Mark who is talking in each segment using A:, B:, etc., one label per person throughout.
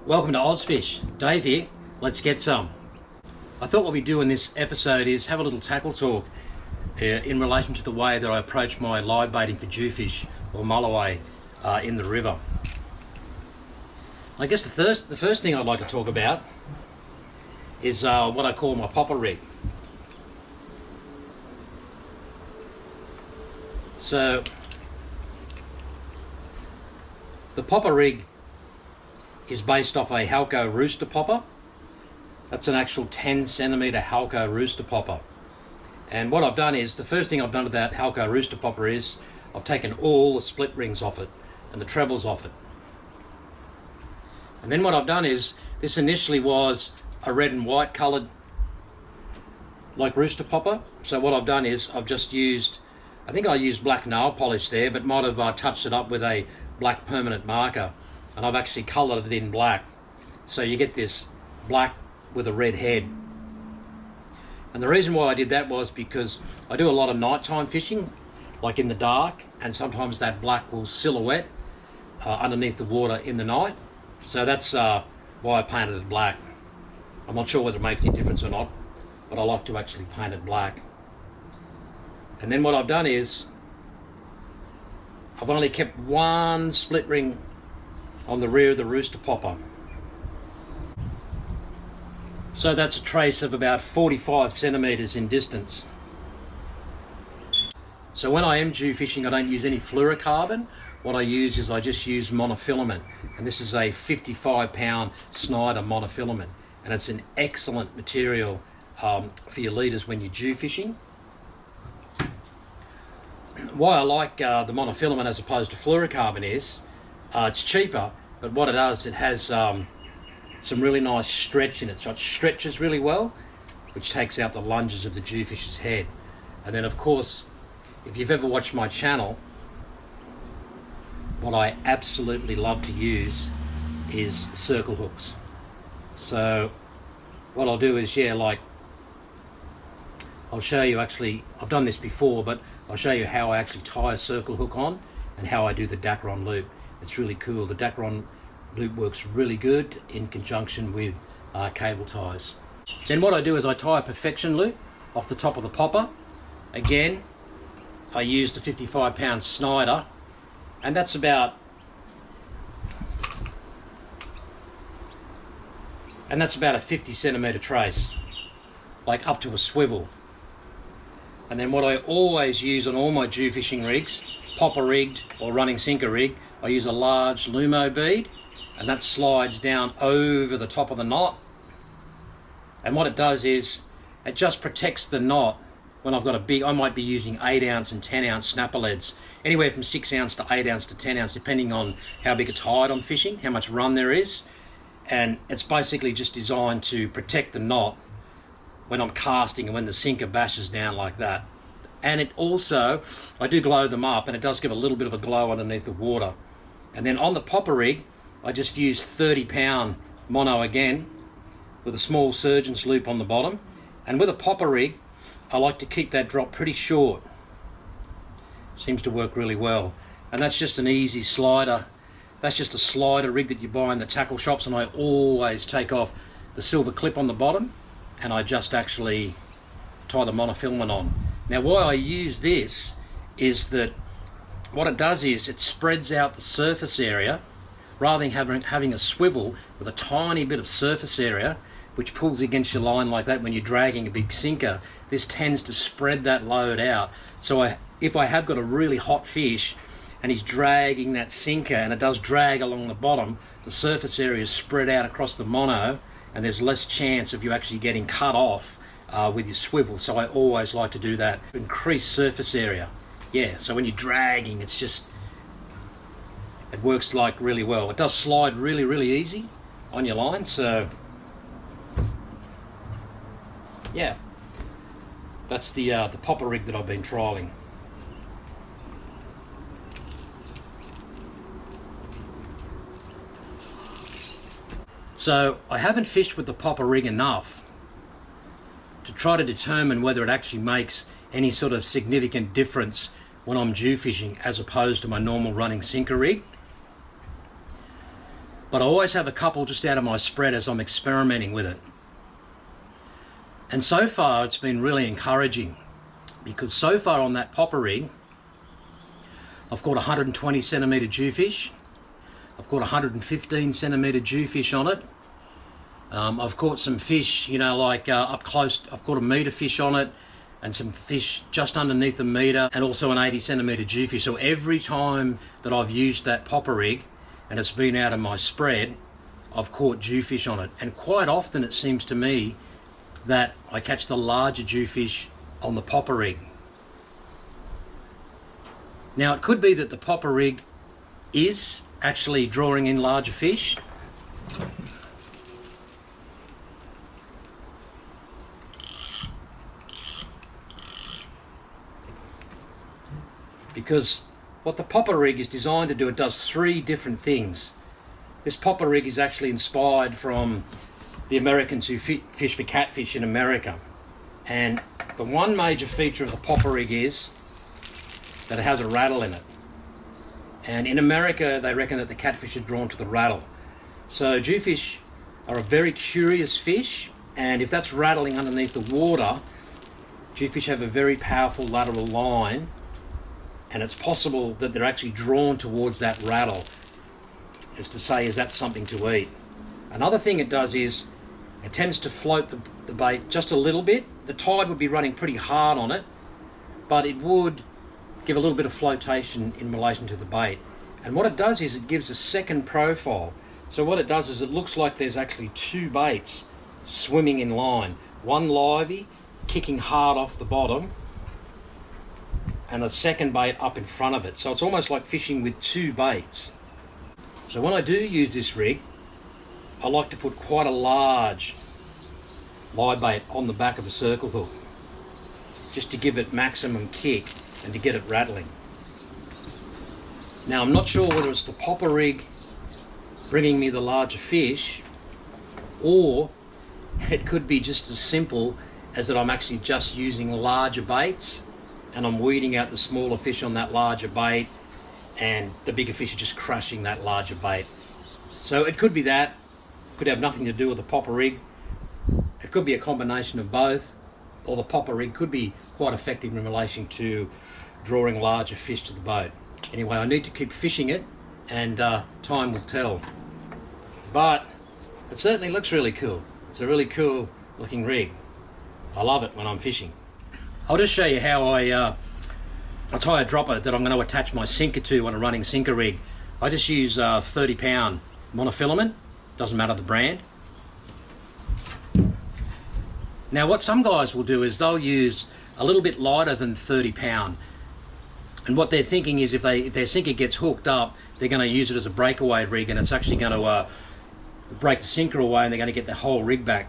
A: Welcome to Ozfish. Dave here. Let's get some. I thought what we do in this episode is have a little tackle talk in relation to the way that I approach my live baiting for Jewfish or Mulloway in the river. I guess the first thing I'd like to talk about is what I call my popper rig. So the popper rig is based off a Halco rooster popper. That's an actual 10 centimeter Halco rooster popper. And what I've done is, the first thing I've done to that Halco rooster popper is I've taken all the split rings off it and the trebles off it. And then what I've done is, this initially was a red and white coloured like rooster popper. So what I've done is I've just used, I think I used black nail polish there, but might have touched it up with a black permanent marker. And I've actually coloured it in black. So you get this black with a red head. And the reason why I did that was because I do a lot of nighttime fishing, like in the dark, and sometimes that black will silhouette underneath the water in the night. So that's why I painted it black. I'm not sure whether it makes any difference or not, but I like to actually paint it black. And then what I've done is I've only kept one split ring on the rear of the rooster popper. So that's a trace of about 45 centimeters in distance. So when I am Jewfishing, I don't use any fluorocarbon. What I use is I just use monofilament, and this is a 55-pound Snyder monofilament, and it's an excellent material for your leaders when you're Jewfishing. Why I like the monofilament as opposed to fluorocarbon is it's cheaper, but what it does, it has some really nice stretch in it, so it stretches really well, which takes out the lunges of the Jewfish's head. And then of course, if you've ever watched my channel, what I absolutely love to use is circle hooks. So what I'll do is, I'll show you, actually, I've done this before, but I'll show you how I actually tie a circle hook on and how I do the Dacron loop. It's really cool. The Dacron loop works really good in conjunction with cable ties. Then what I do is I tie a perfection loop off the top of the popper. Again, I use the 55-pound Snyder, and that's about a 50 centimeter trace, like up to a swivel. And then what I always use on all my Jewfishing rigs, popper rigged or running sinker rig, I use a large Lumo bead, and that slides down over the top of the knot. And what it does is it just protects the knot. When I've got a big, I might be using 8-ounce and 10-ounce snapper leads, anywhere from 6-ounce to 8-ounce to 10-ounce, depending on how big a tide I'm fishing, how much run there is. And it's basically just designed to protect the knot when I'm casting and when the sinker bashes down like that. And it also, I do glow them up, and it does give a little bit of a glow underneath the water. And then on the popper rig, I just use 30-pound mono again with a small surgeon's loop on the bottom. And with a popper rig, I like to keep that drop pretty short. Seems to work really well. And that's just an easy slider. That's just a slider rig that you buy in the tackle shops, and I always take off the silver clip on the bottom, and I just actually tie the monofilament on. Now why I use this is that what it does is it spreads out the surface area, rather than having a swivel with a tiny bit of surface area which pulls against your line like that when you're dragging a big sinker. This tends to spread that load out. So if I have got a really hot fish and he's dragging that sinker, and it does drag along the bottom, the surface area is spread out across the mono, and there's less chance of you actually getting cut off with your swivel. So I always like to do that. Increase surface area. Yeah, so when you're dragging, it's just, it works like really well. It does slide really, really easy on your line. So yeah, that's the popper rig that I've been trialing. So I haven't fished with the popper rig enough to try to determine whether it actually makes any sort of significant difference when I'm Jewfishing as opposed to my normal running sinker rig. but I always have a couple just out of my spread as I'm experimenting with it. And so far it's been really encouraging, because so far on that popper rig I've caught 120 centimetre jewfish, I've caught 115 centimetre jewfish on it. I've caught some fish, you know, like up close. I've caught a metre fish on it, and some fish just underneath a metre, and also an 80 centimetre jewfish. So every time that I've used that popper rig and it's been out of my spread, I've caught jewfish on it. And quite often it seems to me that I catch the larger jewfish on the popper rig. Now it could be that the popper rig is actually drawing in larger fish. Because what the popper rig is designed to do, it does three different things. This popper rig is actually inspired from the Americans who fish for catfish in America. And the one major feature of the popper rig is that it has a rattle in it. And in America, they reckon that the catfish are drawn to the rattle. So jewfish are a very curious fish, and if that's rattling underneath the water, jewfish have a very powerful lateral line, and it's possible that they're actually drawn towards that rattle, as to say, is that something to eat? Another thing it does is it tends to float the bait just a little bit. The tide would be running pretty hard on it, but it would give a little bit of flotation in relation to the bait. And what it does is it gives a second profile. So what it does is it looks like there's actually two baits swimming in line. One livey, kicking hard off the bottom, and the second bait up in front of it. So it's almost like fishing with two baits. So when I do use this rig, I like to put quite a large live bait on the back of the circle hook, just to give it maximum kick and to get it rattling. Now I'm not sure whether it's the popper rig bringing me the larger fish, or it could be just as simple as that I'm actually just using larger baits and I'm weeding out the smaller fish on that larger bait, and the bigger fish are just crushing that larger bait. So it could be that, could have nothing to do with the popper rig. It could be a combination of both, or the popper rig could be quite effective in relation to drawing larger fish to the boat. Anyway, I need to keep fishing it, and time will tell. But it certainly looks really cool. It's a really cool looking rig. I love it when I'm fishing. I'll just show you how I tie a dropper that I'm going to attach my sinker to on a running sinker rig. I just use 30-pound monofilament, doesn't matter the brand. Now what some guys will do is they'll use a little bit lighter than 30-pound. And what they're thinking is if their sinker gets hooked up, they're going to use it as a breakaway rig, and it's actually going to break the sinker away, and they're going to get the whole rig back.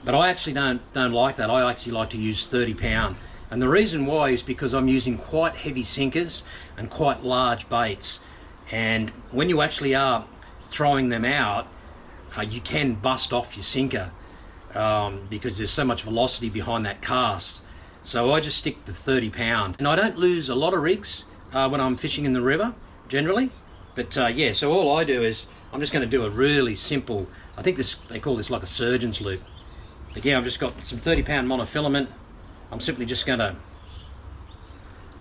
A: But I actually don't like that. I actually like to use 30-pound. And the reason why is because I'm using quite heavy sinkers and quite large baits. And when you actually are throwing them out, you can bust off your sinker because there's so much velocity behind that cast. So I just stick to 30-pound. And I don't lose a lot of rigs when I'm fishing in the river, generally. But yeah, so all I do is, I'm just going to do a really simple, I think they call this like a surgeon's loop. But yeah, I've just got some 30-pound monofilament. I'm simply just going to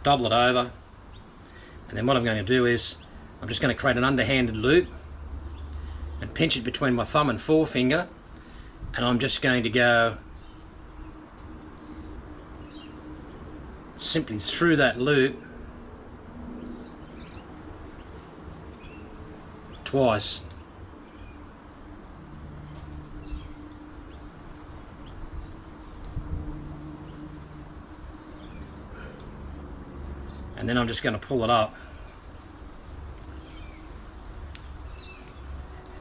A: double it over. And then what I'm going to do is, I'm just going to create an underhanded loop and pinch it between my thumb and forefinger. And I'm just going to go simply through that loop twice. And then I'm just going to pull it up.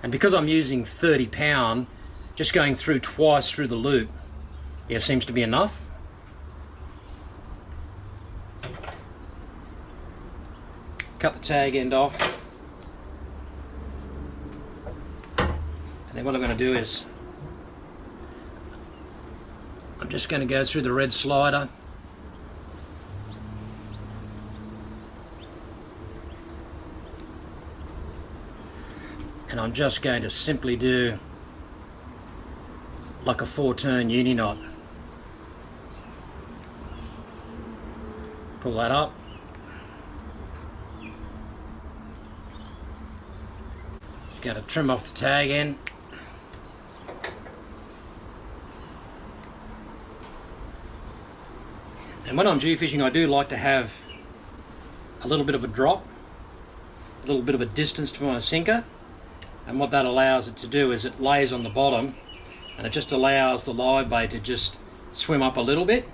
A: And because I'm using 30-pound, just going through twice through the loop, yeah, seems to be enough. Cut the tag end off. And then what I'm going to do is, I'm just going to go through the red slider. And I'm just going to simply do like a 4-turn uni knot. Pull that up. Going to trim off the tag end. And when I'm Jewfishing, I do like to have a little bit of a drop, a little bit of a distance to my sinker. And what that allows it to do is it lays on the bottom and it just allows the live bait to just swim up a little bit.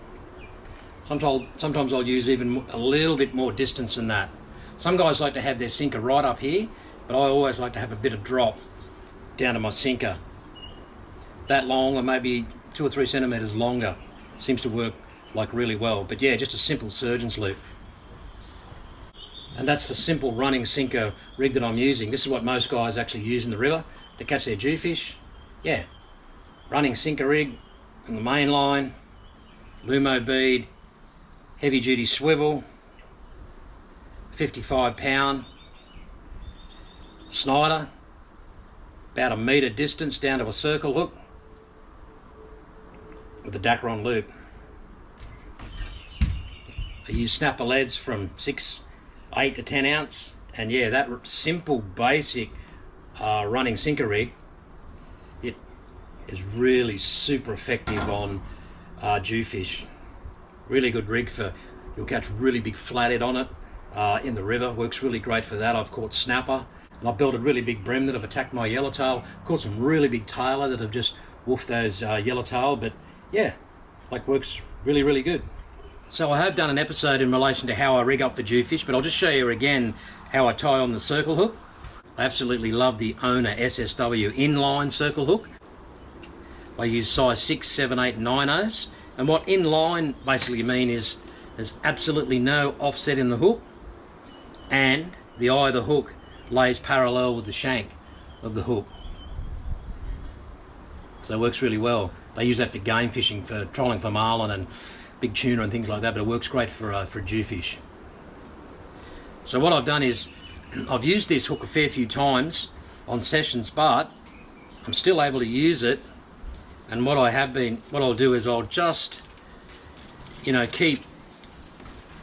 A: Sometimes I'll use even a little bit more distance than that. Some guys like to have their sinker right up here, but I always like to have a bit of drop down to my sinker. That long, or maybe 2 or 3 centimeters longer, seems to work like really well. But yeah, just a simple surgeon's loop. And that's the simple running sinker rig that I'm using. This is what most guys actually use in the river to catch their jewfish. Yeah, running sinker rig on the main line, Lumo bead, heavy duty swivel, 55-pound Snyder, about 1 metre distance down to a circle hook with the Dacron loop. I use snapper leads from 6, 8 to 10 ounce, and yeah, that simple basic running sinker rig, it is really super effective on jewfish. Really good rig for, you'll catch really big flathead on it in the river. Works really great for that. I've caught snapper, and I've built a really big bream that have attacked my yellowtail. Caught some really big tailor that have just woofed those yellowtail, but yeah, like works really, really good. So I have done an episode in relation to how I rig up for jewfish, but I'll just show you again how I tie on the circle hook. I absolutely love the Owner SSW inline circle hook. I use size 6, 7, 8, 9/0s. And what inline basically mean is there's absolutely no offset in the hook, and the eye of the hook lays parallel with the shank of the hook. So it works really well. They use that for game fishing, for trolling for marlin and big tuna and things like that, but it works great for jewfish. So what I've done is I've used this hook a fair few times on sessions, but I'm still able to use it. And what I'll do is I'll just, keep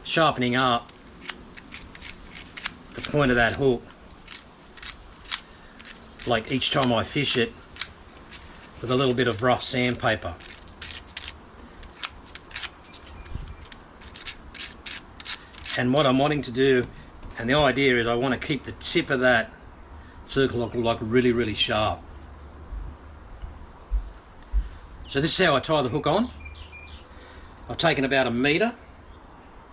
A: sharpening up the point of that hook, like each time I fish it, with a little bit of rough sandpaper. And what I'm wanting to do, and the idea is I want to keep the tip of that circle hook like really, really sharp. So this is how I tie the hook on. I've taken about 1 metre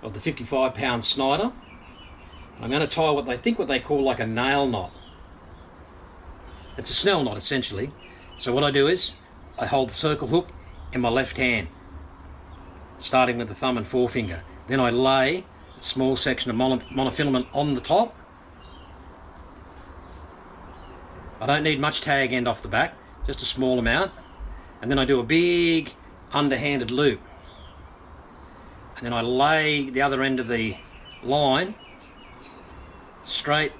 A: of the 55-pound Snyder. I'm going to tie what they call like a nail knot. It's a snell knot essentially. So what I do is I hold the circle hook in my left hand, starting with the thumb and forefinger. Then I lay a small section of monofilament on the top. I don't need much tag end off the back, just a small amount. And then I do a big underhanded loop. And then I lay the other end of the line straight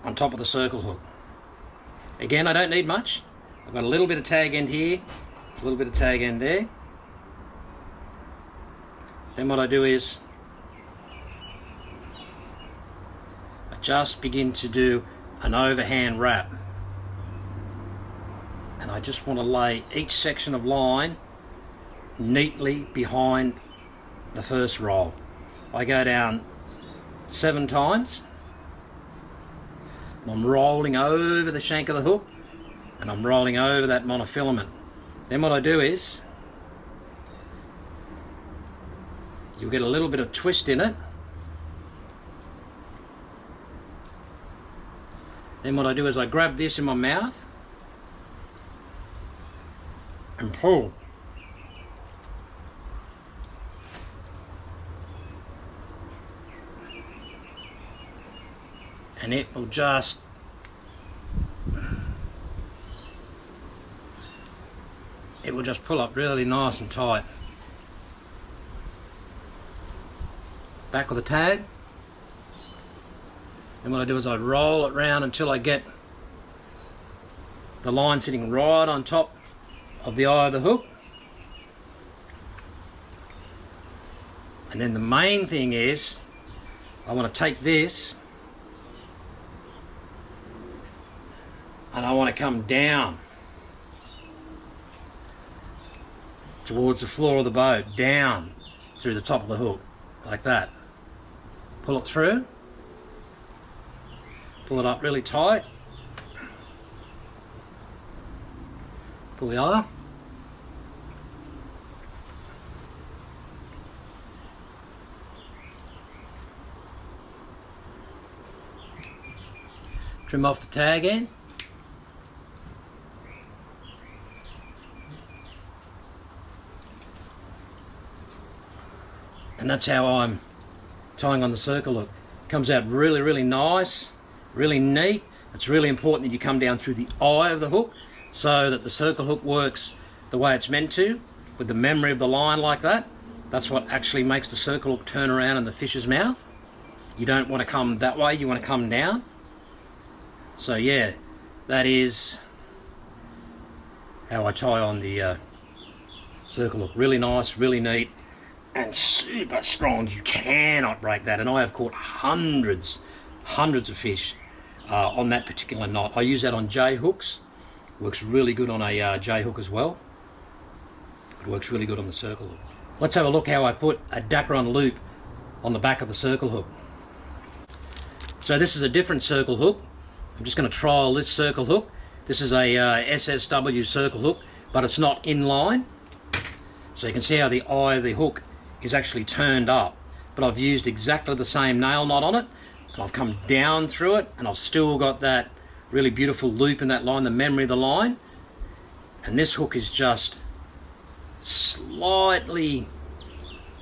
A: on top of the circle hook. Again, I don't need much. I've got a little bit of tag end here, a little bit of tag end there. Then what I do is I just begin to do an overhand wrap. And I just want to lay each section of line neatly behind the first roll. I go down 7 times. And I'm rolling over the shank of the hook, and I'm rolling over that monofilament. Then what I do is you'll get a little bit of twist in it. Then what I do is I grab this in my mouth and pull. And it will just pull up really nice and tight. Back with the tag. And what I do is I roll it round until I get the line sitting right on top of the eye of the hook. And then the main thing is, I want to take this and I want to come down towards the floor of the boat, down through the top of the hook, like that. Pull it through, pull it up really tight, pull the other, trim off the tag end, and that's how I'm tying on the circle hook. Comes out really, really nice, really neat. It's really important that you come down through the eye of the hook so that the circle hook works the way it's meant to, with the memory of the line like that. That's what actually makes the circle hook turn around in the fish's mouth. You don't want to come that way, you want to come down. So yeah, that is how I tie on the circle hook. Really nice, really neat, and super strong. You cannot break that. And I have caught hundreds of fish on that particular knot. I use that on J hooks. Works really good on a J hook as well. It works really good on the circle hook. Let's have a look how I put a Dacron loop on the back of the circle hook. So this is a different circle hook. I'm just going to trial this circle hook. This is a SSW circle hook, but it's not inline. So you can see how the eye of the hook is actually turned up, but I've used exactly the same nail knot on it, and I've come down through it, and I've still got that really beautiful loop in that line, the memory of the line. And this hook is just slightly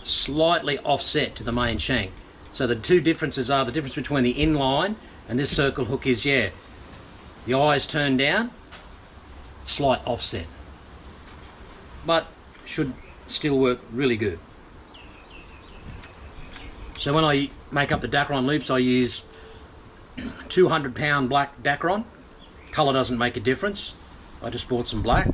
A: offset to the main shank. So the two differences are, the difference between the inline and this circle hook is, yeah, the eye is turned down, slight offset, but should still work really good. So when I make up the Dacron loops, I use 200-pound black Dacron. Colour doesn't make a difference. I just bought some black.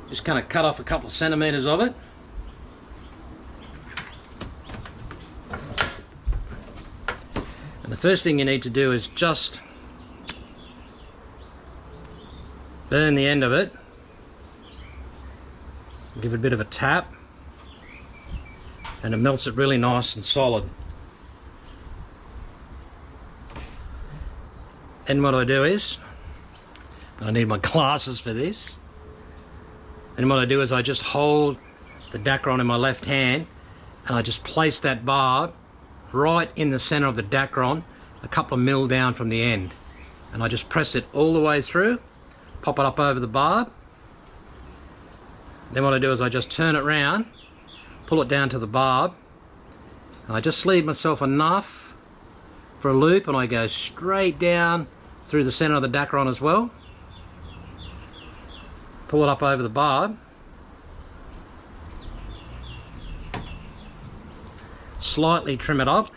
A: Just kind of cut off a couple of centimetres of it. And the first thing you need to do is just burn the end of it. Give it a bit of a tap, and it melts it really nice and solid. And what I do is, I need my glasses for this, and what I do is I just hold the Dacron in my left hand, and I just place that barb right in the center of the Dacron, a couple of mil down from the end, and I just press it all the way through, pop it up over the barb. Then what I do is I just turn it round, pull it down to the barb, and I just sleeve myself enough for a loop, and I go straight down through the center of the Dacron as well. Pull it up over the barb, slightly trim it up.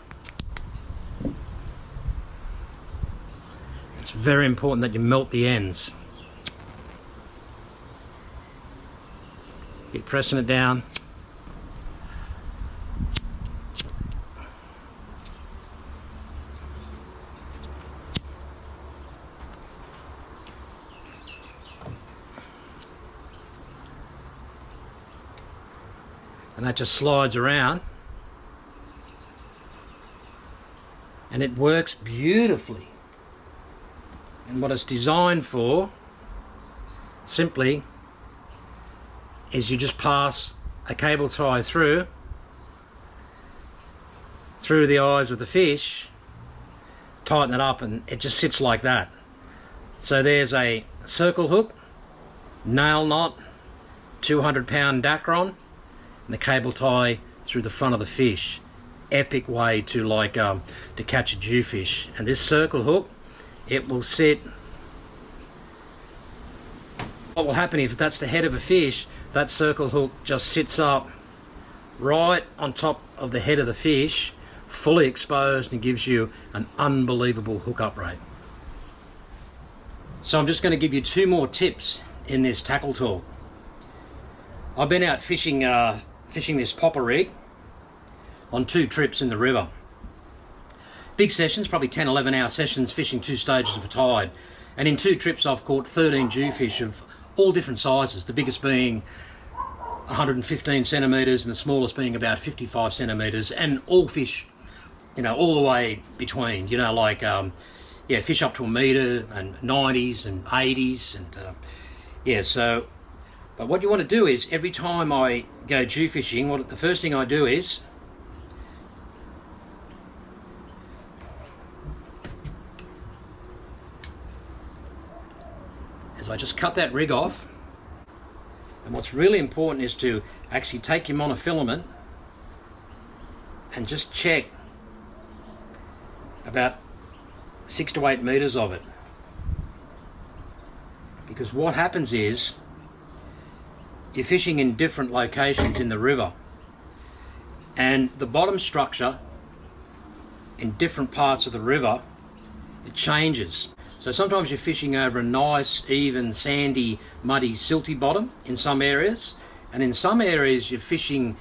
A: It's very important that you melt the ends. Keep pressing it down. And that just slides around, and it works beautifully. And what it's designed for simply is you just pass a cable tie through the eyes of the fish, tighten it up, and it just sits like that. So there's a circle hook, nail knot, 200-pound Dacron, and the cable tie through the front of the fish. Epic way to to catch a jewfish. And this circle hook, it will sit. What will happen if that's the head of a fish, that circle hook just sits up right on top of the head of the fish, fully exposed, and gives you an unbelievable hook up rate. So I'm just going to give you 2 more tips in this tackle talk. I've been out fishing this popper rig on 2 trips in the river. Big sessions, probably 10-11 hour sessions, fishing 2 stages of a tide. And in 2 trips I've caught 13 jewfish of all different sizes, the biggest being 115 centimetres and the smallest being about 55 centimetres, and all fish, you know, all the way between, you know, like yeah, fish up to a metre and 90s and 80s, and yeah. So but what you want to do is, every time I go jew fishing, the first thing I do is I just cut that rig off. And what's really important is to actually take your monofilament and just check about 6 to 8 meters of it. Because what happens is, you're fishing in different locations in the river, and the bottom structure in different parts of the river, it changes. So sometimes you're fishing over a nice, even, sandy, muddy, silty bottom in some areas, and in some areas you're fishing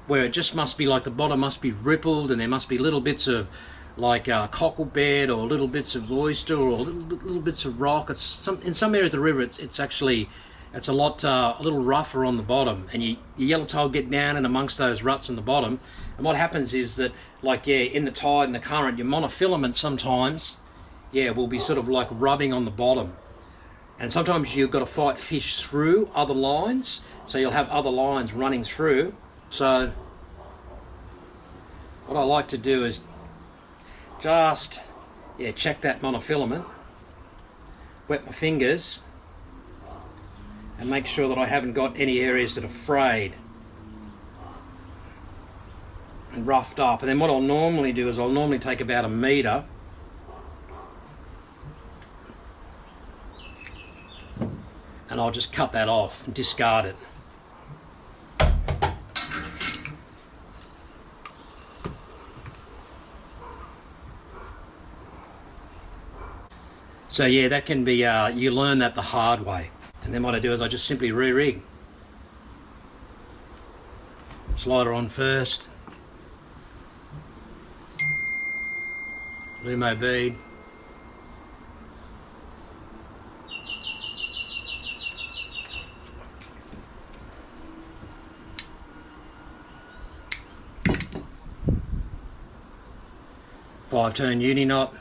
A: where it just must be like the bottom must be rippled, and there must be little bits of like cockle bed, or little bits of oyster, or little bits of rock. In some areas of the river it's actually a little rougher on the bottom, and your yellowtail will get down in amongst those ruts on the bottom. And what happens is that, like, yeah, in the tide and the current, your monofilament sometimes, yeah, will be sort of like rubbing on the bottom, and sometimes you've got to fight fish through other lines, so you'll have other lines running through. So what I like to do is just, yeah, check that monofilament, wet my fingers, and make sure that I haven't got any areas that are frayed and roughed up. And then what I'll normally do is I'll normally take about a metre and I'll just cut that off and discard it. So yeah, that can be, you learn that the hard way. And then what I do is I just simply re-rig. Slider on first. Lumo bead. Five-turn uni knot.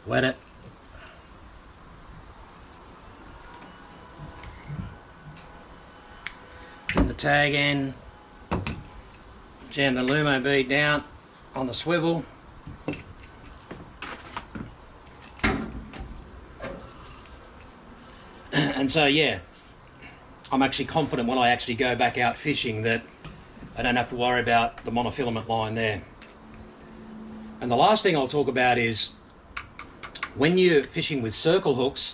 A: Wet it. Put the tag in. Jam the Lumo bead down on the swivel. And so yeah, I'm actually confident when I actually go back out fishing that I don't have to worry about the monofilament line there. And the last thing I'll talk about is, when you're fishing with circle hooks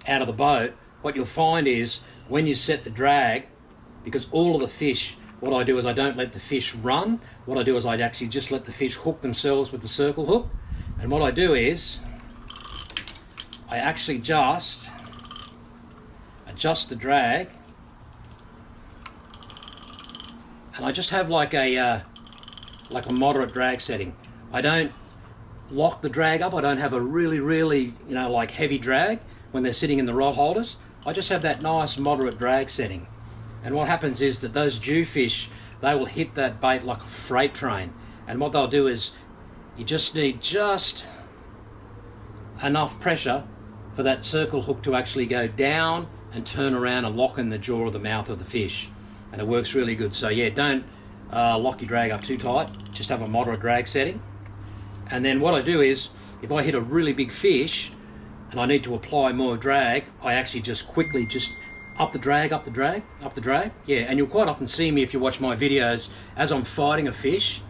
A: out of the boat, what you'll find is when you set the drag, because all of the fish, what I do is I don't let the fish run. What I do is I actually just let the fish hook themselves with the circle hook. And what I do is I actually just adjust the drag, and I just have like a moderate drag setting. I don't lock the drag up. I don't have a really, you know, like heavy drag when they're sitting in the rod holders. I just have that nice moderate drag setting. And what happens is that those jewfish, they will hit that bait like a freight train. And what they'll do is, you just need just enough pressure for that circle hook to actually go down and turn around and lock in the jaw of the mouth of the fish. And it works really good. So yeah, don't lock your drag up too tight. Just have a moderate drag setting. And then what I do is, if I hit a really big fish and I need to apply more drag, I actually just quickly just up the drag, up the drag, up the drag. Yeah, and you'll quite often see me, if you watch my videos, as I'm fighting a fish,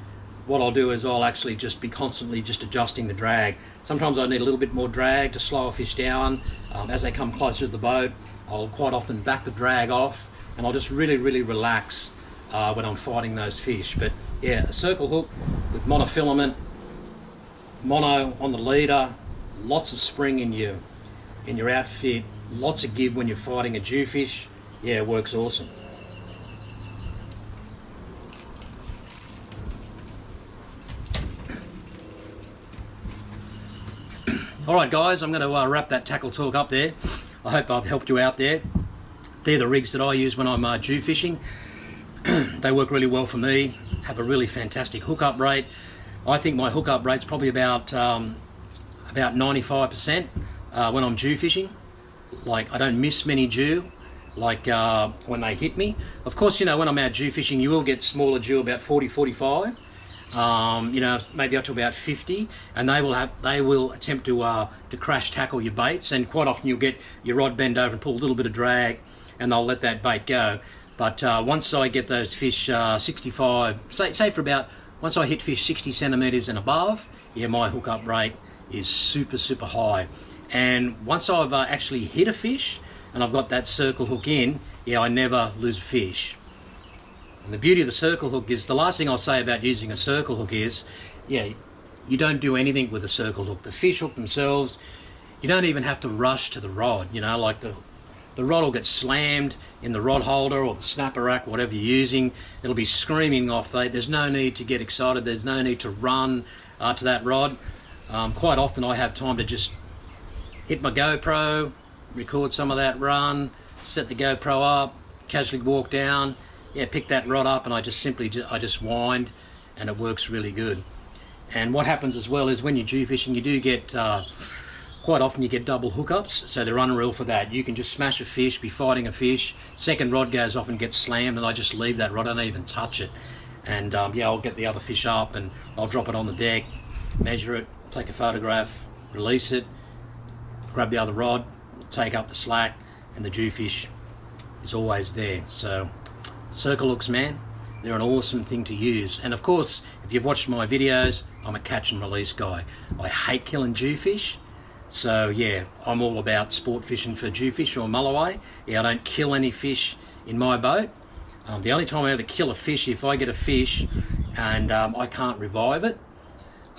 A: what I'll do is I'll actually just be constantly just adjusting the drag. Sometimes I need a little bit more drag to slow a fish down. As they come closer to the boat, I'll quite often back the drag off, and I'll just really relax when I'm fighting those fish. But yeah, a circle hook with monofilament, mono on the leader, lots of spring in your outfit, lots of give when you're fighting a jewfish. Yeah, it works awesome. Alright guys, I'm going to wrap that tackle talk up there. I hope I've helped you out there. They're the rigs that I use when I'm jew fishing. They work really well for me, have a really fantastic hookup rate. I think my hookup rate's probably about 95% when I'm jew fishing. Like, I don't miss many jew, like when they hit me. Of course, you know, when I'm out jew fishing, you will get smaller jew, about 40, 45. You know, maybe up to about 50, and they will attempt to crash tackle your baits, and quite often you'll get your rod bend over and pull a little bit of drag, and they'll let that bait go. But once I get those fish 65, say for about, once I hit fish 60 centimeters and above, yeah, my hookup rate is super high. And once I've actually hit a fish and I've got that circle hook in, yeah, I never lose a fish. And the beauty of the circle hook is, the last thing I'll say about using a circle hook is, yeah, you don't do anything with a circle hook. The fish hook themselves, you don't even have to rush to the rod, you know, like the rod will get slammed in the rod holder or the snapper rack, whatever you're using. It'll be screaming off. There's no need to get excited. There's no need to run to that rod. Quite often I have time to just hit my GoPro, record some of that run, set the GoPro up, casually walk down, yeah, pick that rod up, and I just wind, and it works really good. And what happens as well is, when you're jew fishing, you do get quite often you get double hookups, so they're unreal for that. You can just smash a fish, be fighting a fish, second rod goes off and gets slammed, and I just leave that rod, I don't even touch it. And yeah, I'll get the other fish up and I'll drop it on the deck, measure it, take a photograph, release it, grab the other rod, take up the slack, and the jewfish is always there. So circle hooks, man, they're an awesome thing to use. And of course, if you've watched my videos, I'm a catch and release guy. I hate killing jewfish, so yeah, I'm all about sport fishing for jewfish or mulloway. Yeah, I don't kill any fish in my boat. The only time I ever kill a fish, if I get a fish and I can't revive it,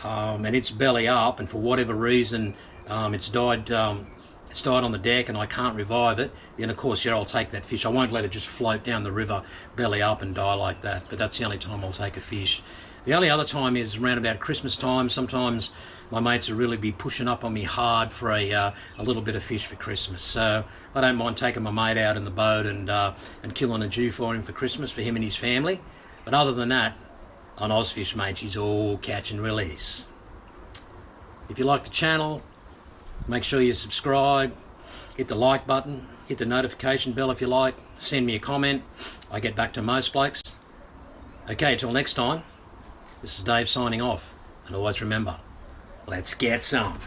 A: and it's belly up, and for whatever reason it's died on the deck and I can't revive it, then of course, yeah, I'll take that fish. I won't let it just float down the river belly up and die like that, but that's the only time I'll take a fish. The only other time is around about Christmas time. Sometimes my mates will really be pushing up on me hard for a little bit of fish for Christmas, so I don't mind taking my mate out in the boat and killing a jew for him for Christmas, for him and his family. But other than that, on Ozfish, mate, she's all catch and release. If you like the channel, make sure you subscribe, hit the like button, hit the notification bell if you like, send me a comment. I get back to most blokes. Okay, till next time, this is Dave signing off, and always remember, let's get some.